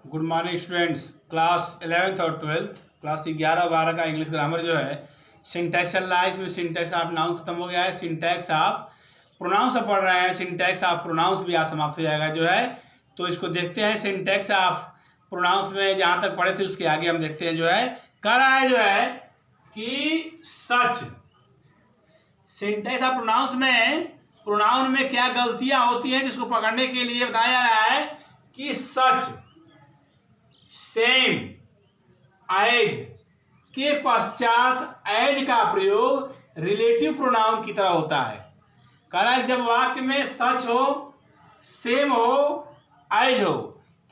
Good morning students. Class 11th और 12th class 11 और 12 का इंग्लिश ग्रामर जो है सिंटैक्स चल रहा है। इसमें सिंटैक्स आप नाउंस खत्म हो गया है, सिंटैक्स आप प्रोनाउंस पढ़ रहे हैं। सिंटैक्स आप प्रोनाउंस भी आज समाप्त हो जाएगा जो है। तो इसको देखते हैं। सिंटैक्स आप प्रोनाउंस में जहाँ तक पढ़े थे उसके आगे हम देखते हैं जो है। कह रहा है जो है कि सच। सिंटैक्स आप प्रोनाउन में क्या गलतियां होती हैं जिसको पकड़ने के लिए बताया जा रहा है कि सच, सेम, एज के पश्चात एज का प्रयोग रिलेटिव प्रोनाउन की तरह होता है। कह रहा है जब वाक्य में सच हो, सेम हो, एज हो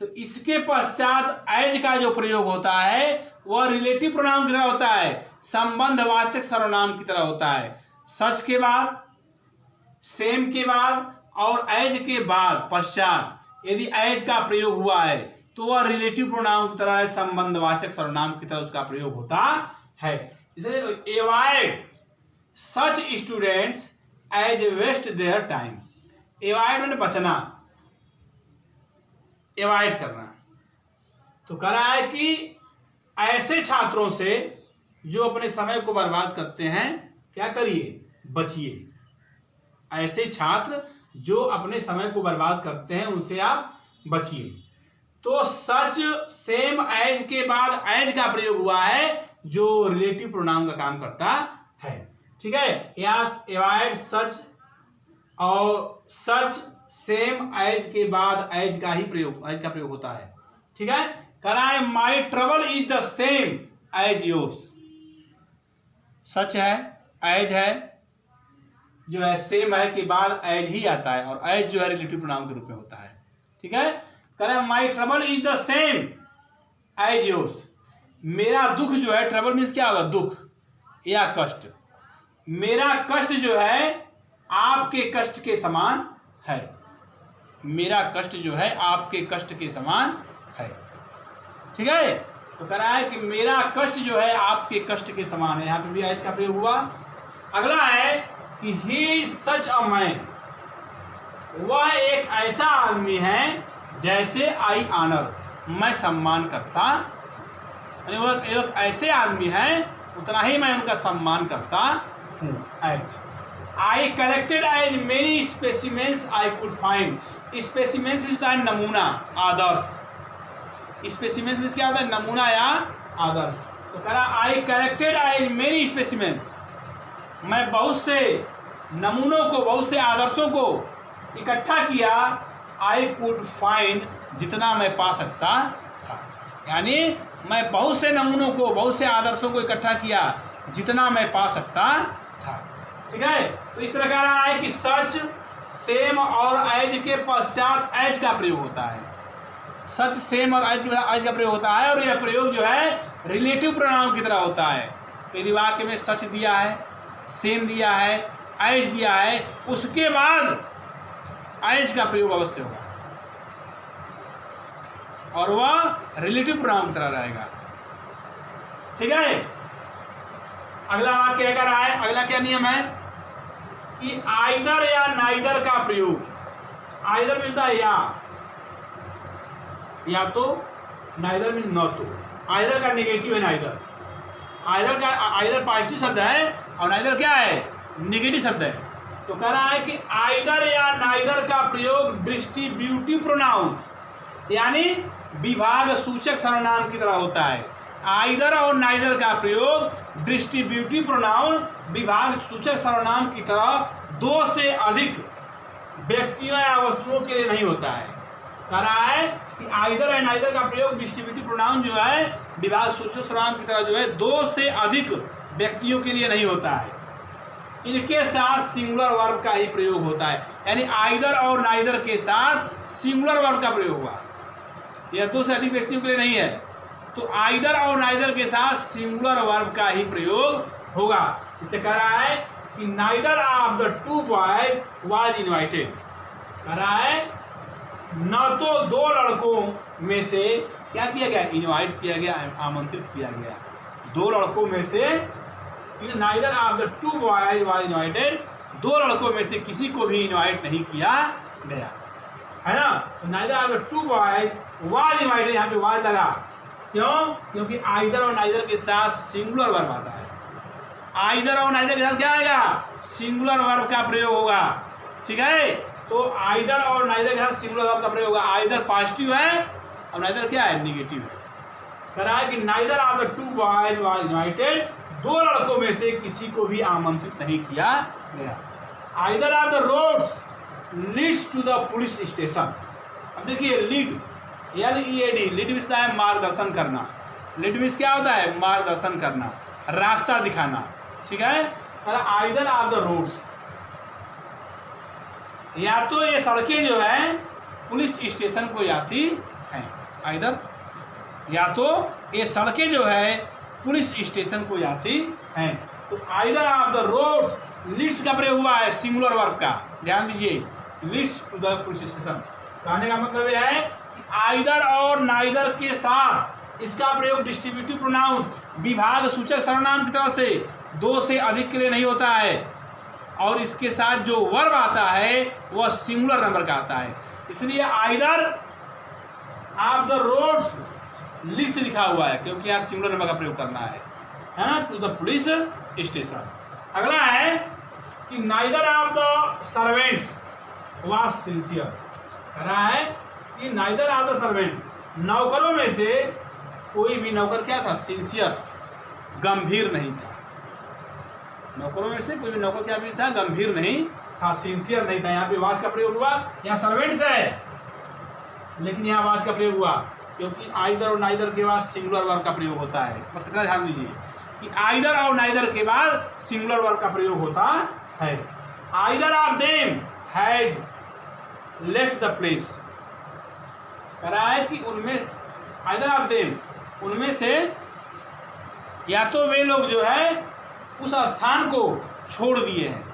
तो इसके पश्चात एज का जो प्रयोग होता है वह रिलेटिव प्रोनाउन की तरह होता है, संबंधवाचक सर्वनाम की तरह होता है। सच के बाद, सेम के बाद और एज के बाद पश्चात यदि एज का प्रयोग हुआ है तो वह रिलेटिव प्रोनाउन की तरह है, संबंधवाचक सर्वनाम की तरह उसका प्रयोग होता है। जैसे avoid such students as waste their time. Avoid मैंने बचना, एवॉइड करना। तो कह रहा है कि ऐसे छात्रों से जो अपने समय को बर्बाद करते हैं क्या करिए, बचिए। ऐसे छात्र जो अपने समय को बर्बाद करते हैं उनसे आप बचिए। तो सच, सेम, एज के बाद एज का प्रयोग हुआ है जो रिलेटिव प्रोनाउन का काम करता है। ठीक है, यस, एवॉइड सच और सच, सेम, एज के बाद एज का प्रयोग होता है। ठीक है, कह रहा है my trouble is the same as yours. सच है, एज है जो है, सेम है के बाद एज ही आता है और एज जो है रिलेटिव प्रोनाउन के रूप में होता है। ठीक है, कह रहा है my trouble is the same as yours. मेरा दुख जो है, ट्रबल मीन्स क्या होगा, दुख या कष्ट। मेरा कष्ट जो है आपके कष्ट के समान है। मेरा कष्ट जो है आपके कष्ट के समान है। ठीक है, तो कह रहा है कि मेरा कष्ट जो है आपके कष्ट के समान है। यहाँ पे भी एज का प्रयोग हुआ। अगला है कि he is such a man. वह एक ऐसा आदमी है जैसे आई ऑनर, मैं सम्मान करता। यानी वह एक ऐसे आदमी है उतना ही मैं उनका सम्मान करता हूँ। As I collected as many specimens I could find. Specimens होता है नमूना, आदर्श। स्पेसिमेंस मीन्स क्या होता है, नमूना या आदर्श। तो कह रहा I collected as many specimens. मैं बहुत से नमूनों को, बहुत से आदर्शों को इकट्ठा किया। आई कुड फाइंड, जितना मैं पा सकता था। यानी मैं बहुत से नमूनों को, बहुत से आदर्शों को इकट्ठा किया जितना मैं पा सकता था। ठीक है, तो इस तरह का रहा है कि सच, सेम और एज के पश्चात एज का प्रयोग होता है। सच, सेम और एज का प्रयोग होता है और यह प्रयोग जो है रिलेटिव प्रोनाउन की तरह होता है। तो यदि वाक्य में सच दिया है, सेम दिया है, एज दिया है, उसके बाद एज का प्रयोग अवश्य होगा और वह रिलेटिव प्रोनाउन की तरह रहेगा। ठीक है, अगला वाक्य क्या कह रहा है, अगला क्या नियम है कि आइदर या नाइदर का प्रयोग। आइदर मिलता है या तो, नाइदर मीन न तो। आइदर का नेगेटिव है नाइदर। आइदर पॉजिटिव शब्द है और नाइदर क्या है, नेगेटिव शब्द है। तो कह रहा है कि आइदर या नाइदर का प्रयोग डिस्ट्रीब्यूटिव प्रोनाउंस यानी विभाग सूचक सर्वनाम की तरह होता है। आइदर और नाइदर का प्रयोग डिस्ट्रीब्यूटिव प्रोनाउन विभाग सूचक सर्वनाम की तरह दो से अधिक व्यक्तियों या वस्तुओं के लिए नहीं होता है। कह रहा है कि आइदर और नाइदर का प्रयोग डिस्ट्रीब्यूटिव प्रोनाउन जो है विभाग सूचक सर्वनाम की तरह जो है दो से अधिक व्यक्तियों के लिए नहीं होता है। इनके साथ सिंगुलर वर्ब का ही प्रयोग होता है। यानी आइदर और नाइदर के साथ सिंगुलर वर्ब का प्रयोग हुआ, यह दो से अधिक व्यक्तियों के लिए नहीं है। तो आइदर और नाइदर के साथ सिंगुलर वर्ब का ही प्रयोग होगा। इसे कह रहा है कि neither of the two boys was invited. कह रहा है न तो दो लड़कों में से क्या किया गया, इनवाइट किया गया, आमंत्रित किया गया। दो लड़कों में से, neither of the two boys was invited, दो लड़कों में से किसी को भी इनवाइट नहीं किया गया। है ना। तो neither of the two boys was invited, यहाँ पे वाज लगा, क्यों? क्योंकि आइदर और नाइदर के साथ सिंगुलर वर्ब आता है। आइदर और नाइदर के साथ क्या आएगा? सिंगुलर वर्ब का प्रयोग होगा, ठीक है। तो आइदर और नाइदर के साथ सिंगुलर वर्ब का प्रयोग होगा। आइदर पॉजिटिव है और नाइदर क्या है? नेगेटिव है। कह रहा है कि neither of the two boys was invited, दो लड़कों में से किसी को भी आमंत्रित नहीं किया गया। Either of the roads leads to the police station. अब देखिए लीड, LEAD, लीड मीन्स क्या है? मार्गदर्शन करना। लीड मीन्स क्या होता है? मार्गदर्शन करना, रास्ता दिखाना, ठीक है। आइदर ऑफ द रोड्स, या तो ये सड़कें जो है पुलिस स्टेशन को जाती हैं। आइदर, या तो ये सड़कें जो है पुलिस स्टेशन को जाती हैं। तो either of the roads, leads का प्रयोग हुआ है सिंगुलर वर्ब का, ध्यान दीजिए, leads to the police station. कहने का मतलब यह है कि आइदर और नाइदर के साथ इसका प्रयोग डिस्ट्रीब्यूटिव प्रोनाउंस, विभाग सूचक सर्वनाम की तरह से दो से अधिक के लिए नहीं होता है, और इसके साथ जो वर्ब आता है वह सिंगुलर नंबर का आता है। इसलिए आइदर ऑफ द रोड्स लिस्ट लिखा हुआ है, क्योंकि यहाँ सिंगुलर नंबर का प्रयोग करना है ना, टू द पुलिस स्टेशन। अगला है कि neither of the servants was sincere. कह रहा है कि नाइदर ऑफ द सर्वेंट्स, नौकरों में से कोई भी नौकर क्या था? सिंसियर, गंभीर नहीं था। नौकरों में से कोई भी नौकर क्या भी था? गंभीर नहीं था, सिंसियर नहीं था। यहाँ पे वाज का प्रयोग हुआ, यहाँ सर्वेंट्स है लेकिन यहाँ वाज का प्रयोग हुआ, क्योंकि आइदर और नाइदर के बाद सिंगुलर वर्ब का प्रयोग होता है। बस इतना ध्यान दीजिए कि आइदर और नाइदर के बाद सिंगुलर वर्ब का प्रयोग होता है। Either of them has left the place. कह रहा है कि उनमें, आइदर ऑफ देम, उनमें से या तो वे लोग जो है उस स्थान को छोड़ दिए हैं,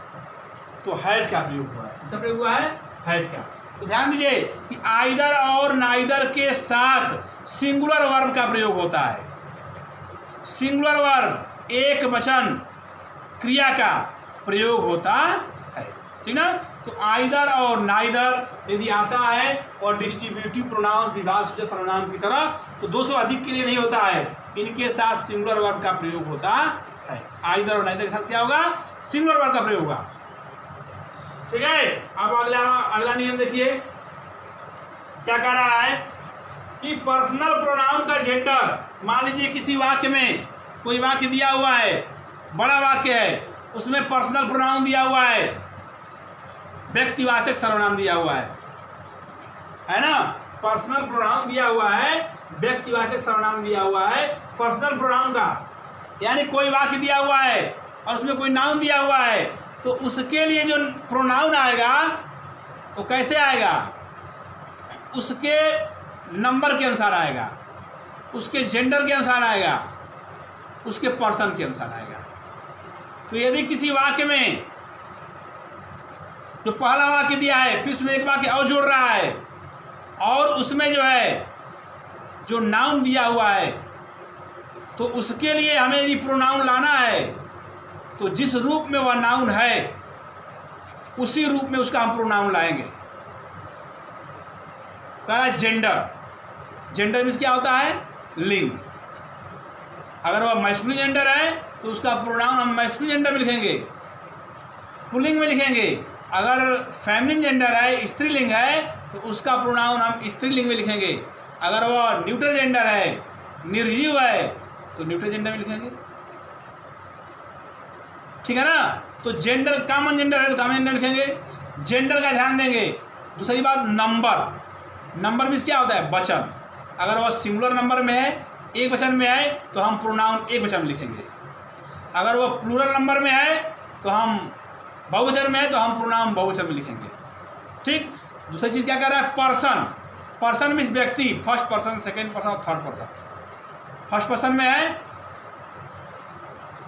तो हैज का प्रयोग हुआ है। इसका प्रयोग हुआ है हैज का। तो ध्यान दीजिए कि आइदर और नाइदर के साथ सिंगुलर वर्ब का प्रयोग होता है। सिंगुलर वर्ब, एक वचन क्रिया का प्रयोग होता है, ठीक ना। तो आइदर और नाइदर यदि आता है और डिस्ट्रीब्यूटिव प्रोनाउंस, विभाग सूचक सर्वनाम की तरह, तो दो से अधिक के लिए नहीं होता है, इनके साथ सिंगुलर वर्ब का प्रयोग होता है। आइदर और नाइदर के साथ क्या होगा? सिंगुलर वर्ब का प्रयोग होगा, ठीक है। अब अगला नियम देखिए क्या कह रहा है कि पर्सनल प्रोनाउन का जेंडर, मान लीजिए किसी वाक्य में कोई वाक्य दिया हुआ है, बड़ा वाक्य है, उसमें पर्सनल प्रोनाउन दिया हुआ है, व्यक्तिवाचक सर्वनाम दिया हुआ है ना। पर्सनल प्रोनाउन दिया हुआ है, व्यक्तिवाचक सर्वनाम दिया हुआ है। पर्सनल प्रोनाउन का यानी कोई वाक्य दिया हुआ है और उसमें कोई नाउन दिया हुआ है, तो उसके लिए जो प्रोनाउन आएगा वो कैसे आएगा? उसके नंबर के अनुसार आएगा, उसके जेंडर के अनुसार आएगा, उसके पर्सन के अनुसार आएगा। तो यदि किसी वाक्य में जो पहला वाक्य दिया है, फिर उसमें एक वाक्य और जोड़ रहा है, और उसमें जो है जो नाउन दिया हुआ है, तो उसके लिए हमें यदि प्रोनाउन लाना है, तो जिस रूप में वह नाउन है उसी रूप में उसका हम प्रोनाउन लाएंगे। कह रहा है जेंडर, जेंडर मीन्स क्या होता है? लिंग। अगर वह मैस्कुलिन जेंडर है तो उसका प्रोनाउन हम मैस्कुलिन जेंडर में लिखेंगे, पुल्लिंग में लिखेंगे। अगर फेमिनिन जेंडर है, स्त्रीलिंग है, तो उसका प्रोनाउन हम स्त्रीलिंग में लिखेंगे। अगर वह न्यूट्रल जेंडर है, निर्जीव है, तो न्यूट्रल जेंडर में लिखेंगे, ठीक है ना। तो जेंडर कॉमन जेंडर है तो कॉमन जेंडर लिखेंगे, जेंडर का ध्यान देंगे। दूसरी बात नंबर, नंबर मीन्स क्या होता है? वचन। अगर वह सिंगुलर नंबर में है, एक वचन में है, तो हम प्रोनाउन एक वचन में लिखेंगे। अगर वह प्लूरल नंबर में है तो हम बहुवचन में है तो हम प्रोनाउन बहुवचन में लिखेंगे, ठीक। दूसरी चीज़ क्या कह रहा है? पर्सन, पर्सन मीन्स व्यक्ति, फर्स्ट पर्सन, सेकेंड पर्सन और थर्ड पर्सन। फर्स्ट पर्सन में है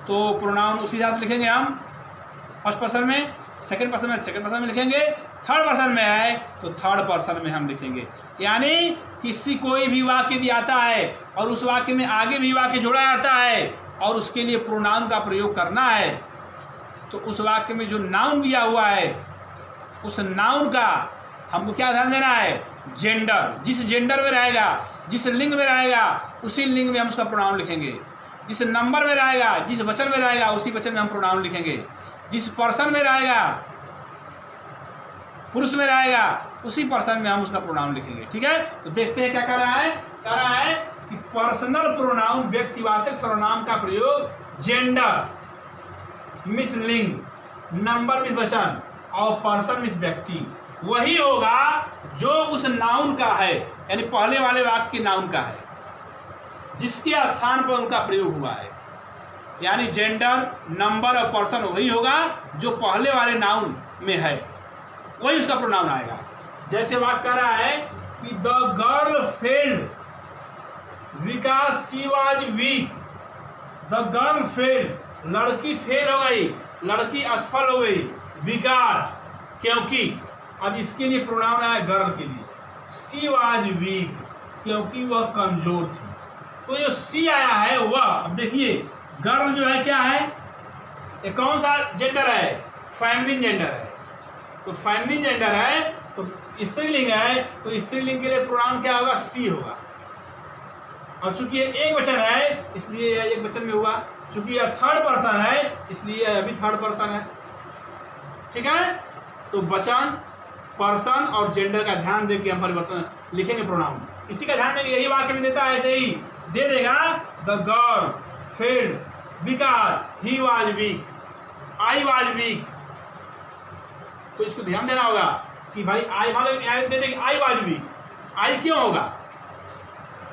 तो प्रोनाउन उसी हिसाब से लिखेंगे हम फर्स्ट पर्सन में, सेकंड पर्सन में सेकंड पर्सन में लिखेंगे, थर्ड पर्सन में है तो थर्ड पर्सन में हम लिखेंगे। यानी किसी कोई भी वाक्य यदि आता है और उस वाक्य में आगे भी वाक्य जोड़ा जाता है और उसके लिए प्रोनाउन का प्रयोग करना है, तो उस वाक्य में जो नाउन दिया हुआ है उस नाउन का हमको क्या ध्यान देना है, जेंडर, जिस जेंडर में रहेगा, जिस लिंग में रहेगा उसी लिंग में हम उसका प्रोनाउन लिखेंगे, जिस नंबर में रहेगा, जिस वचन में रहेगा उसी वचन में हम प्रोनाउन लिखेंगे, जिस पर्सन में रहेगा, पुरुष में रहेगा उसी पर्सन में हम उसका प्रोनाउन लिखेंगे। ठीक है, तो देखते हैं क्या कर रहा है। कह रहा है कि पर्सनल प्रोनाउन व्यक्तिवाचक सर्वनाम का प्रयोग जेंडर मिस लिंग, नंबर मिस वचन और पर्सन मिस व्यक्ति वही होगा जो उस नाउन का है, यानी पहले वाले वाक्य के नाउन का है, जिसके स्थान पर उनका प्रयोग हुआ है। यानी जेंडर, नंबर और पर्सन वही होगा जो पहले वाले नाउन में है, वही उसका प्रोनाउन आएगा। जैसे वाक्य कह रहा है कि the girl failed because she was weak. The girl failed, लड़की फेल हो गई, लड़की असफल हो गई, बिकॉज़ क्योंकि, अब इसके लिए प्रोनाउन आया गर्ल के लिए, शी वाज वीक क्योंकि वह कमजोर थी। तो ये सी आया है वह, अब देखिए गर्ल जो है क्या है, ये कौन सा जेंडर है, फेमिनिन जेंडर है। तो फेमिनिन जेंडर है तो स्त्रीलिंग है, तो स्त्रीलिंग के लिए प्रोनाउन क्या होगा, सी होगा। और चूंकि ये एक वचन है इसलिए यह एक वचन में हुआ, चूंकि यह थर्ड पर्सन है इसलिए यह भी थर्ड पर्सन है। ठीक है, तो वचन, पर्सन और जेंडर का ध्यान देके हम परिवर्तन लिखेंगे प्रोनाउन, इसी का ध्यान देंगे। यही वाक्य में देता है, ऐसे ही दे देगा, the girl failed because he was weak, I was weak. तो इसको ध्यान देना होगा कि भाई आई वाले दे देंगे, आई वाज वीक, आई क्यों होगा,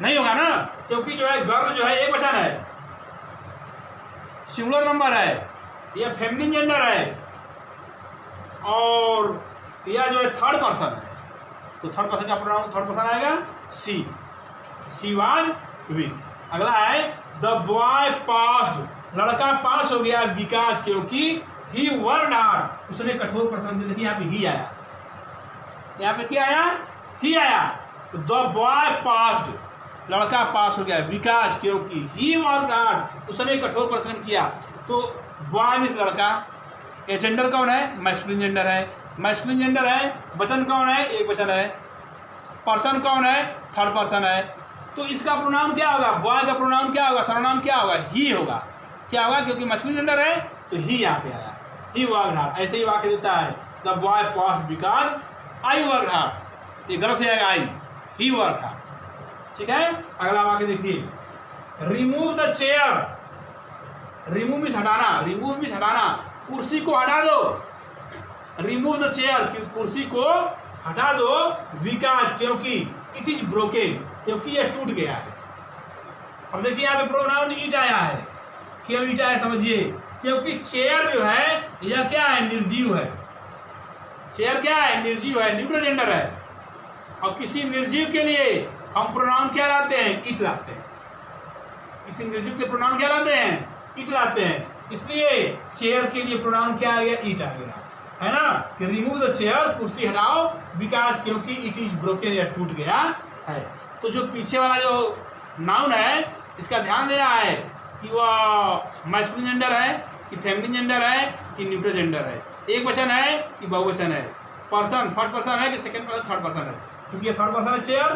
नहीं होगा ना, क्योंकि जो है गर्ल जो है एक वचन है, सिंगुलर नंबर है, यह फेमिनिन जेंडर है और यह जो है थर्ड पर्सन है। तो थर्ड पर्सन का प्रोनाउन थर्ड पर्सन आएगा सी, सी वाज वीक। अगला है द बॉय पास्ड, लड़का पास हो गया, बिकॉज़ क्योंकि ही वर्कड हार्ड, उसने कठोर परिश्रम किया। देखिए यहाँ पे ही आया, यहाँ पे क्या आया, ही आया। तो द बॉय पास्ड, लड़का पास हो गया, बिकॉज़ क्योंकि ही वर्कड हार्ड, उसने कठोर परिश्रम किया। तो बॉय मीन्स लड़का, ये जेंडर कौन है, मैस्कुलिन जेंडर है, मैस्कुलिन जेंडर है, वचन कौन है, एक वचन है, पर्सन कौन है, थर्ड पर्सन है। तो इसका प्रोनाउन क्या होगा, बॉय का प्रोनाउन क्या होगा, सर्वनाम क्या होगा, ही होगा। क्या होगा, क्योंकि मैस्कुलिन जेंडर है तो ही यहाँ पे आया, ही वर्कड हार्ड। ऐसे ही वाक्य देता है the boy passed because I worked hard, ये गलत हो जाएगा, आई, ही वर्कड हार्ड। ठीक है, अगला वाक्य देखिए, remove the chair, remove means हटाना, रिमूव मीन्स हटाना, कुर्सी को हटा दो, रिमूव द चेयर, कुर्सी को हटा दो, बिकॉज़ क्योंकि इट इज ब्रोकन, क्योंकि यह टूट गया है। अब देखिए यहाँ पे प्रोनाउन इट आया है, क्यों इट आया समझिए, क्योंकि चेयर जो है यह क्या है, निर्जीव है। चेयर क्या है, निर्जीव है, न्यूट्रल जेंडर है। और किसी निर्जीव के लिए हम प्रोनाउन क्या लाते हैं, इट लाते हैं। किसी निर्जीव के प्रोनाउन क्या लाते हैं, इट लाते हैं। इसलिए चेयर के लिए प्रोनाउन क्या आ गया, इट आ गया, है ना, कि रिमूव द चेयर, कुर्सी हटाओ, बिकॉज़ क्योंकि इट इज ब्रोकन, या टूट गया है। तो जो पीछे वाला जो नाउन है इसका ध्यान देना है कि वह मैस्कुलिन जेंडर है कि फेमिनिन जेंडर है कि न्यूट्रल जेंडर है, एक वचन है कि बहुवचन है, पर्सन फर्स्ट पर्सन है कि सेकंड पर्सन थर्ड पर्सन है। क्योंकि ये थर्ड पर्सन है चेयर,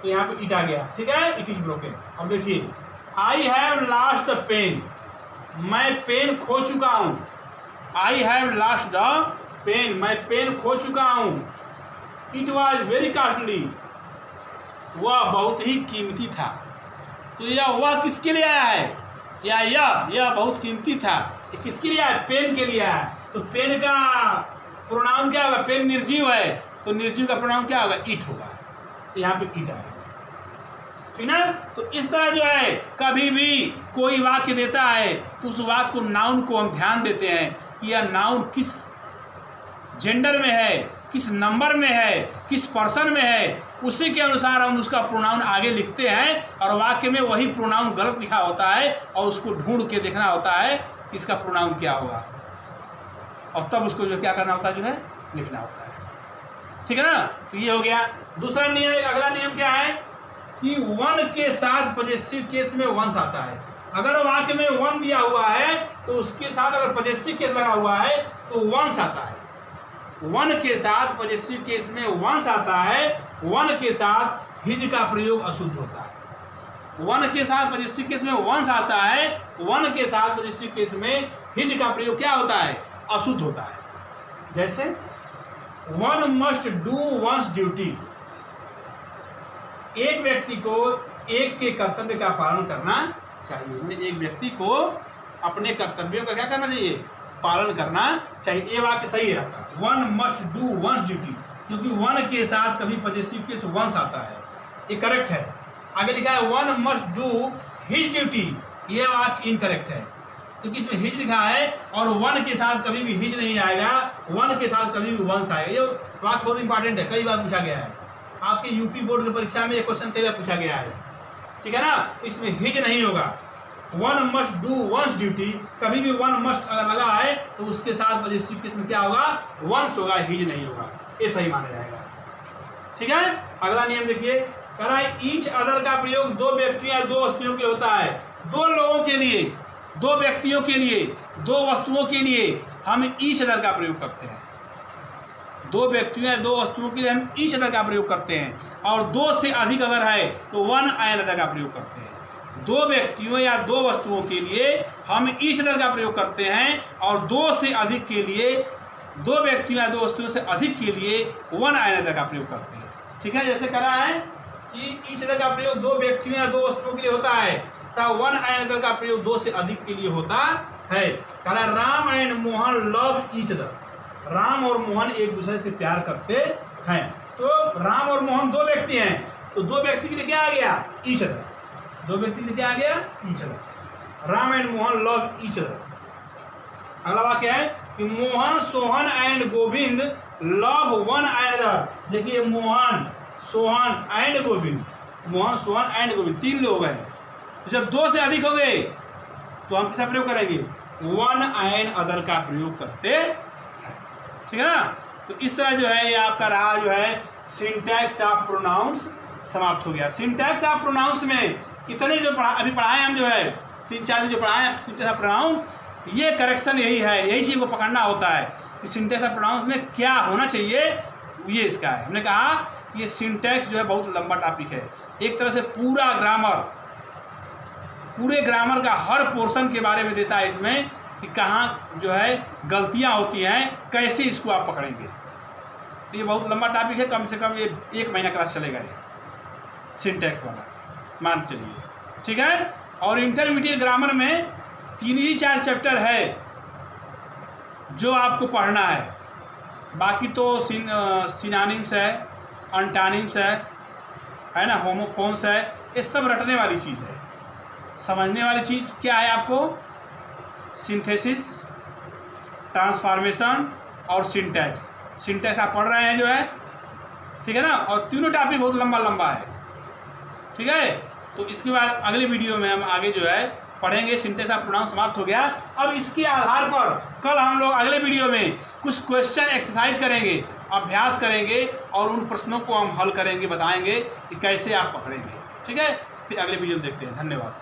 तो यहाँ पे इट आ गया। ठीक है, इट इज ब्रोकन। अब देखिए, I have lost the pen, मैं पेन खो चुका हूँ। I have lost the pen, मैं पेन खो चुका हूँ। इट वॉज वेरी कॉस्टली, वह बहुत ही कीमती था। तो यह वह किसके लिए आया है, या यह बहुत कीमती था, ये किसके लिए आया, पेन के लिए आया। तो पेन का प्रोनाउन क्या होगा, पेन निर्जीव है तो निर्जीव का प्रोनाउन क्या होगा, इट होगा। तो यहाँ पे इट आएगा, ठीक ना। तो इस तरह जो है कभी भी कोई वाक्य देता है तो उस वाक्य को, नाउन को हम ध्यान देते हैं कि यह नाउन किस जेंडर में है, किस नंबर में है, किस पर्सन में है, उसी के अनुसार हम उसका प्रोनाउन आगे लिखते हैं। और वाक्य में वही प्रोनाउन गलत लिखा होता है और उसको ढूंढ के देखना होता है कि इसका प्रोनाउन क्या होगा, और तब उसको जो क्या करना होता है, जो है लिखना होता है। ठीक है ना। तो ये हो गया दूसरा नियम। अगला नियम क्या है कि वन के साथ पजेसिव केस में वंस आता है। अगर वाक्य में वन दिया हुआ है तो उसके साथ अगर पजेसिव केस लगा हुआ है तो वंस आता है। वन के साथ पॉजिटिव केस में वंस आता है, वन के साथ हिज का प्रयोग अशुद्ध होता है। वन के साथ पॉजिटिव केस में वंस आता है, वन के साथ पॉजिटिव केस में हिज का प्रयोग क्या होता है, अशुद्ध होता है। जैसे one must do once duty, एक व्यक्ति को एक के कर्तव्य का पालन करना चाहिए। एक व्यक्ति को अपने कर्तव्यों का क्या करना चाहिए, पालन करना चाहिए। ये वाक्य सही है आपका, one must do once duty, क्योंकि वन के साथ कभी पॉजिटिव केस वंस आता है, ये करेक्ट है। आगे लिखा है one must do his duty, ये वाक्य इनकरेक्ट है, क्योंकि इसमें हिज लिखा है और वन के साथ कभी भी हिज नहीं आएगा, वन के साथ कभी भी वंस आएगा। ये वाक्य बहुत इंपॉर्टेंट है, कई बार पूछा गया है आपके यूपी बोर्ड की परीक्षा में, ये क्वेश्चन कई बार पूछा गया है, ठीक है ना। इसमें हिज नहीं होगा, one must do once duty, कभी भी वन मस्ट अगर लगा है तो उसके साथ पॉजिटिव केस में क्या होगा, वंस होगा, हिज नहीं होगा, ये सही माना जाएगा। ठीक है, अगला नियम देखिए, कह रहा है ईच अदर का प्रयोग दो व्यक्तियों या दो वस्तुओं के लिए होता है। दो लोगों के लिए, दो व्यक्तियों के लिए, दो वस्तुओं के लिए हम ईच अदर का प्रयोग करते हैं। दो व्यक्तियों या दो वस्तुओं के लिए हम ईच अदर का प्रयोग करते हैं, और दो से अधिक अगर है तो वन एन अदर का प्रयोग करते हैं। दो व्यक्तियों या दो वस्तुओं के लिए हम ईच अदर का प्रयोग करते हैं, और दो से अधिक के लिए, दो व्यक्तियों या दो वस्तुओं से अधिक के लिए वन एन अदर का प्रयोग करते हैं। ठीक है, जैसे करा है कि ईच अदर का प्रयोग दो व्यक्तियों या दो वस्तुओं के लिए होता है, तथा वन एन अदर का प्रयोग दो से अधिक के लिए होता है। कह रहा Ram and Mohan love each other, Ram और मोहन एक दूसरे से प्यार करते हैं। तो राम और मोहन दो व्यक्ति हैं, तो दो व्यक्ति के लिए क्या आ गया, ईच अदर। दो व्यक्ति के लिए क्या आ गया, each other. Ram and Mohan love each other. अगला वाक्य है कि Mohan Sohan and Govind love one and other. देखिए मोहन, सोहन एंड गोविंद, मोहन, सोहन एंड गोविंद, तीन लोग हैं। तो जब दो से अधिक हो गए तो हम किसका प्रयोग करेंगे, वन एंड अदर का प्रयोग करते हैं। ठीक है ना। तो इस तरह जो है ये आपका रहा जो है सिंटैक्स ऑफ प्रोनाउंस समाप्त हो गया। सिंटैक्स ऑफ प्रोनाउंस में कितने जो अभी पढ़ाए हम जो है 3-4 दिन जो पढ़ाए हैं सिंटैक्स ऑफ प्रोनाउंस, ये करेक्शन यही है, यही चीज़ को पकड़ना होता है कि सिंटैक्स ऑफ प्रोनाउंस में क्या होना चाहिए, ये इसका है। हमने कहा ये सिंटैक्स जो है बहुत लंबा टॉपिक है, एक तरह से पूरा ग्रामर, पूरे ग्रामर का हर पोर्शन के बारे में देता है इसमें कि कहाँ जो है गलतियाँ होती हैं, कैसे इसको आप पकड़ेंगे। तो ये बहुत लंबा टॉपिक है, कम से कम ये 1 महीना क्लास चलेगा ये सिंटैक्स वाला, मान चलिए। ठीक है, और इंटरमीडिएट ग्रामर में 3 ही 4 चैप्टर है जो आपको पढ़ना है, बाकी तो सिनोनिम्स है, अंटोनिम्स है ना, होमोफोन्स है, ये सब रटने वाली चीज़ है। समझने वाली चीज़ क्या है आपको, सिंथेसिस, ट्रांसफॉर्मेशन और सिंटैक्स। सिंटैक्स आप पढ़ रहे हैं जो है, ठीक है ना, और तीनों टॉपिक बहुत लंबा लंबा है। ठीक है, तो इसके बाद अगले वीडियो में हम आगे जो है पढ़ेंगे। सिंटैक्स ऑफ प्रोनाउंस समाप्त हो गया। अब इसके आधार पर कल हम लोग अगले वीडियो में कुछ क्वेश्चन एक्सरसाइज करेंगे, अभ्यास करेंगे, और उन प्रश्नों को हम हल करेंगे, बताएंगे कि कैसे आप पकड़ेंगे। ठीक है, फिर अगले वीडियो में देखते हैं। धन्यवाद।